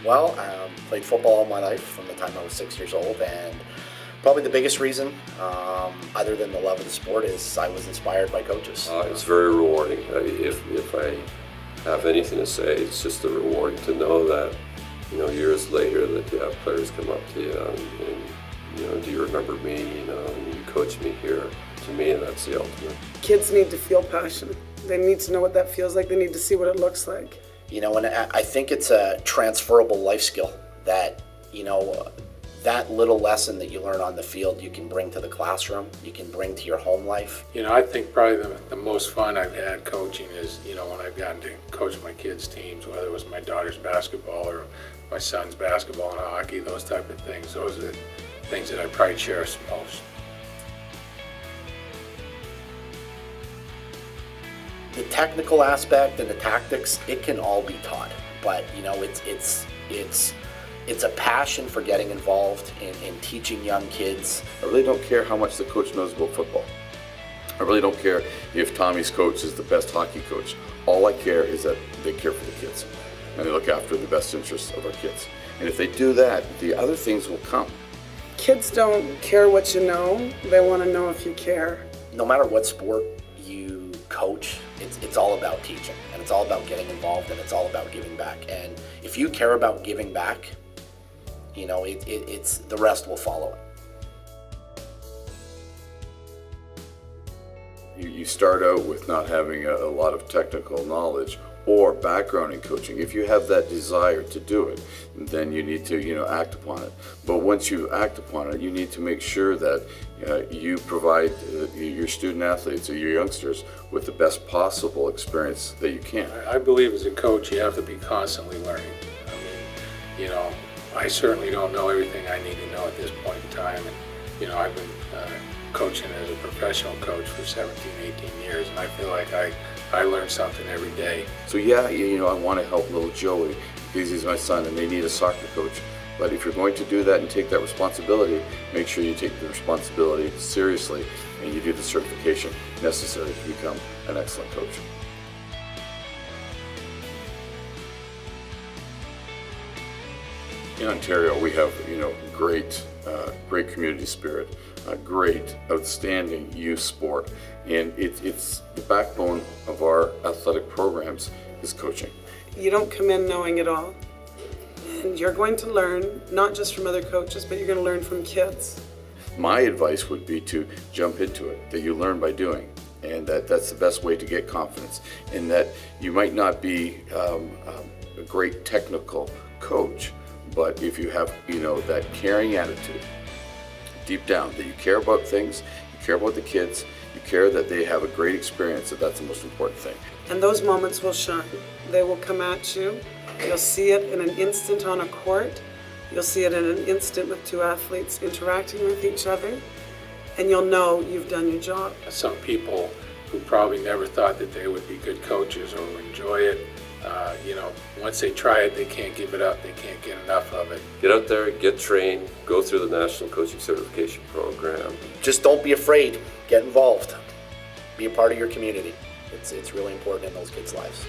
Well, played football all my life from the time I was 6 years old, and probably the biggest reason, other than the love of the sport, is I was inspired by coaches. It's very rewarding. If I have anything to say, it's just the rewarding to know that, years later that you have players come up to you and do you remember me, and you coached me here. To me, that's the ultimate. Kids need to feel passion. They need to know what that feels like. They need to see what it looks like. And I think it's a transferable life skill that, that little lesson that you learn on the field, you can bring to the classroom, you can bring to your home life. I think probably the most fun I've had coaching is, when I've gotten to coach my kids' teams, whether it was my daughter's basketball or my son's basketball and hockey, those type of things. Those are the things that I probably cherish the most. The technical aspect and the tactics, it can all be taught, but it's a passion for getting involved in teaching young kids. I really don't care how much the coach knows about football. I really don't care if Tommy's coach is the best hockey coach. All I care is that they care for the kids and they look after the best interests of our kids. And if they do that, the other things will come. Kids don't care what you know, they want to know if you care. No matter what sport you coach, it's all about teaching, and it's all about getting involved, and it's all about giving back. And if you care about giving back, it's the rest will follow it. You start out with not having a lot of technical knowledge or background in coaching. If you have that desire to do it, then you need to act upon it. But once you act upon it, you need to make sure that you provide your student athletes or your youngsters with the best possible experience that you can. I believe as a coach you have to be constantly learning. I certainly don't know everything I need to know at this point in time. And, I've been coaching as a professional coach for 17, 18 years, and I feel like I learn something every day. So I want to help little Joey because he's my son and they need a soccer coach. But if you're going to do that and take that responsibility, make sure you take the responsibility seriously and you do the certification necessary to become an excellent coach. In Ontario, we have great community spirit, great, outstanding youth sport, and it's the backbone of our athletic programs is coaching. You don't come in knowing it all, and you're going to learn not just from other coaches, but you're going to learn from kids. My advice would be to jump into it, that you learn by doing, and that's the best way to get confidence, and that you might not be a great technical coach, but if you have, that caring attitude deep down, that you care about things, you care about the kids, you care that they have a great experience, that's the most important thing. And those moments will shine. They will come at you. You'll see it in an instant on a court. You'll see it in an instant with two athletes interacting with each other. And you'll know you've done your job. Some people who probably never thought that they would be good coaches or would enjoy it, once they try it, they can't give it up. They can't get enough of it. Get out there, get trained, go through the National Coaching Certification Program. Just don't be afraid. Get involved. Be a part of your community. It's really important in those kids' lives.